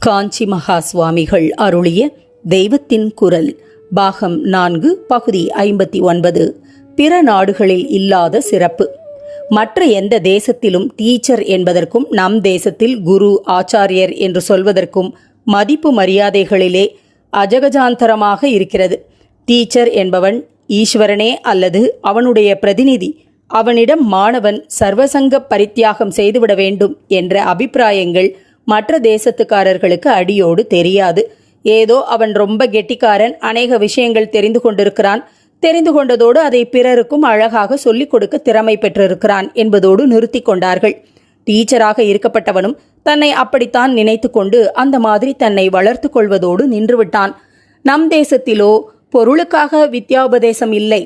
காஞ்சி மகா சுவாமிகள் அருளிய தெய்வத்தின் குரல் பாகம் 4 பகுதி 59. பிற நாடுகளில் இல்லாத சிறப்பு. மற்ற எந்த தேசத்திலும் டீச்சர் என்பதற்கும் நம் தேசத்தில் குரு ஆச்சாரியர் என்று சொல்வதற்கும் மதிப்பு மரியாதைகளிலே அஜகஜாந்தரமாக இருக்கிறது. டீச்சர் என்பவன் ஈஸ்வரனே அல்லது அவனுடைய பிரதிநிதி. அவனிடம் மாணவன் சர்வசங்க பரித்தியாகம் செய்துவிட வேண்டும் என்ற அபிப்பிராயங்கள் மற்ற தேசத்துக்காரர்களுக்கு அடியோடு தெரியாது. ஏதோ அவன் ரொம்ப கெட்டிக்காரன், அநேக விஷயங்கள் தெரிந்து கொண்டிருக்கிறான், தெரிந்து கொண்டதோடு அதை பிறருக்கும் அழகாக சொல்லிக் கொடுக்க திறமை பெற்றிருக்கிறான் என்பதோடு நிறுத்தி கொண்டார்கள். டீச்சராக இருக்கப்பட்டவனும் தன்னை அப்படித்தான் நினைத்து கொண்டு அந்த மாதிரி தன்னை வளர்த்து கொள்வதோடு நின்றுவிட்டான். நம் தேசத்திலோ பொருளுக்காக வித்யாபதேசம் இல்லை.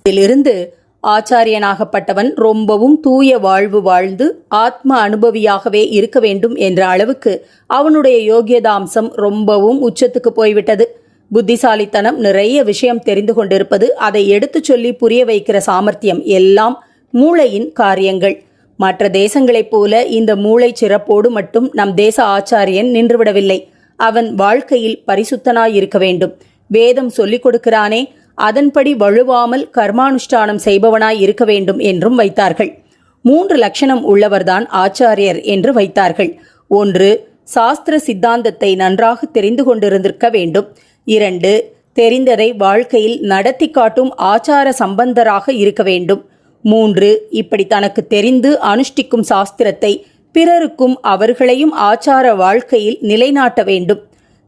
இதிலிருந்து ஆச்சாரியனாகப்பட்டவன் ரொம்பவும் தூய வாழ்வு வாழ்ந்து ஆத்ம அனுபவியாகவே இருக்க வேண்டும் என்ற அளவுக்கு அவனுடைய யோகியதாம்சம் ரொம்பவும் உச்சத்துக்கு போய்விட்டது. புத்திசாலித்தனம், நிறைய விஷயம் தெரிந்து கொண்டிருப்பது, அதை எடுத்துச் சொல்லி புரிய வைக்கிற சாமர்த்தியம் எல்லாம் மூளையின் காரியங்கள். மற்ற தேசங்களைப் போல இந்த மூளை சிறப்போடு மட்டும் நம் தேச ஆச்சாரியன் நின்றுவிடவில்லை. அவன் வாழ்க்கையில் பரிசுத்தனாயிருக்க வேண்டும். வேதம் சொல்லிக் கொடுக்கிறானே, அதன்படி வழுவாமல் கர்மானுஷ்டானம் செய்பவனாய் இருக்க வேண்டும் என்றும் வைத்தார்கள். 3 லட்சணம் உள்ளவர்தான் ஆச்சாரியர் என்று வைத்தார்கள். 1. சாஸ்திர சித்தாந்தத்தை நன்றாக தெரிந்து கொண்டிருந்திருக்க வேண்டும். 2. தெரிந்ததை வாழ்க்கையில் நடத்தி காட்டும் ஆச்சார சம்பந்தராக இருக்க வேண்டும். 3. இப்படி தனக்கு தெரிந்து அனுஷ்டிக்கும் சாஸ்திரத்தை பிறருக்கும் அவர்களையும் ஆச்சார வாழ்க்கையில் நிலைநாட்ட வேண்டும்.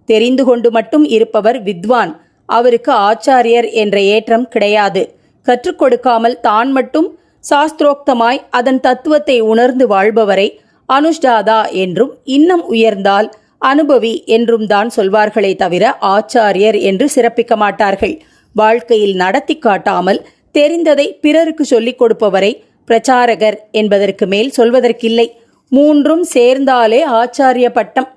தெரிந்து கொண்டு மட்டும் இருப்பவர் வித்வான். அவருக்கு ஆச்சாரியர் என்ற ஏற்றம் கிடையாது. கற்றுக் கொடுக்காமல் தான் மட்டும் சாஸ்திரோக்தமாய் அதன் தத்துவத்தை உணர்ந்து வாழ்பவரை அனுஷ்டாதா என்றும், இன்னும் உயர்ந்தால் அனுபவி என்றும் தான் சொல்வார்களே தவிர ஆச்சாரியர் என்று சிறப்பிக்க மாட்டார்கள். வாழ்க்கையில் நடத்தி காட்டாமல் தெரிந்ததை பிறருக்கு சொல்லிக் கொடுப்பவரை பிரச்சாரகர் என்பதற்கு மேல் சொல்வதற்கில்லை. 3ம் சேர்ந்தாலே ஆச்சாரிய பட்டம்.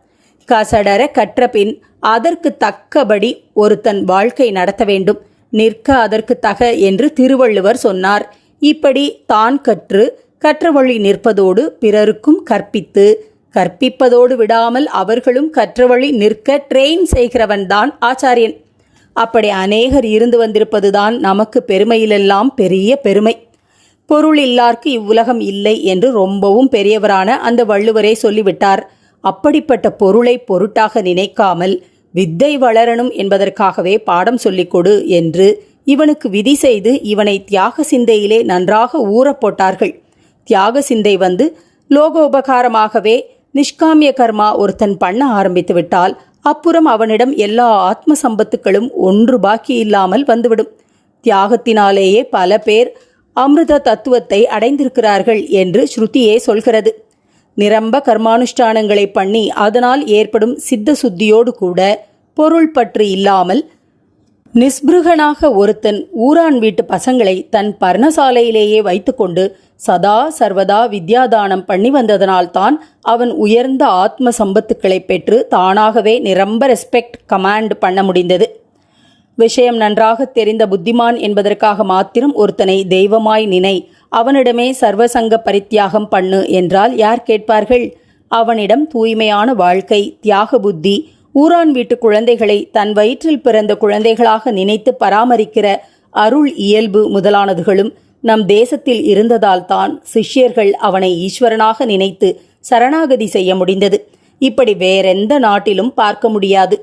கசடர கற்ற பின் அதற்கு தக்கபடி ஒருத்தன் வாழ்க்கை நடத்த வேண்டும். நிற்க அதற்கு தக என்று திருவள்ளுவர் சொன்னார். இப்படி தான் கற்ற வழி நிற்பதோடு பிறருக்கும் கற்பித்து, கற்பிப்பதோடு விடாமல் அவர்களும் கற்ற வழி நிற்க ட்ரெயின் செய்கிறவன்தான் ஆச்சாரியன். அப்படி அநேகர் இருந்து வந்திருப்பதுதான் நமக்கு பெருமையிலெல்லாம் பெரிய பெருமை. பொருள் இல்லார்க்கு இவ்வுலகம் இல்லை என்று ரொம்பவும் பெரியவரான அந்த வள்ளுவரே சொல்லிவிட்டார். அப்படிப்பட்ட பொருளை பொருட்டாக நினைக்காமல் வித்தை வளரணும் என்பதற்காகவே பாடம் சொல்லிக் கொடு என்று இவனுக்கு விதி செய்து இவனை தியாக சிந்தையிலே நன்றாக ஊறப் போட்டார்கள். தியாக சிந்தை வந்து லோகோபகாரமாகவே நிஷ்காமிய கர்மா ஒருத்தன் பண்ண ஆரம்பித்து விட்டால் அப்புறம் அவனிடம் எல்லா ஆத்ம சம்பத்துக்களும் ஒன்று பாக்கி இல்லாமல் வந்துவிடும். தியாகத்தினாலேயே பல பேர் அமிர்த தத்துவத்தை அடைந்திருக்கிறார்கள் என்று ஸ்ருதியே சொல்கிறது. நிரம்ப கர்மானுஷ்டானங்களை பண்ணி அதனால் ஏற்படும் சித்த சுத்தியோடு கூட பொருள் பற்று இல்லாமல் நிஸ்பிருகனாக ஒருத்தன் ஊரான் வீட்டு பசங்களை தன் பர்ணசாலையிலேயே வைத்துக்கொண்டு சதா சர்வதா வித்யாதானம் பண்ணி வந்ததனால்தான் அவன் உயர்ந்த ஆத்ம சம்பத்துக்களை பெற்று தானாகவே நிரம்ப ரெஸ்பெக்ட் கமாண்ட் பண்ண முடிந்தது. விஷயம் நன்றாக தெரிந்த புத்திமான் என்பதற்காக மாத்திரம் ஒருத்தனை தெய்வமாய் நினை, அவனிடமே சர்வசங்க பரித்தியாகம் பண்ணு என்றால் யார் கேட்பார்கள்? அவனிடம் தூய்மையான வாழ்க்கை, தியாக புத்தி, ஊரான் வீட்டு குழந்தைகளை தன் வயிற்றில் பிறந்த குழந்தைகளாக நினைத்து பராமரிக்கிற அருள் இயல்பு முதலானதுகளும் நம் தேசத்தில் இருந்ததால்தான் சிஷ்யர்கள் அவனை ஈஸ்வரனாக நினைத்து சரணாகதி செய்ய முடிந்தது. இப்படி வேறெந்த நாட்டிலும் பார்க்க முடியாது.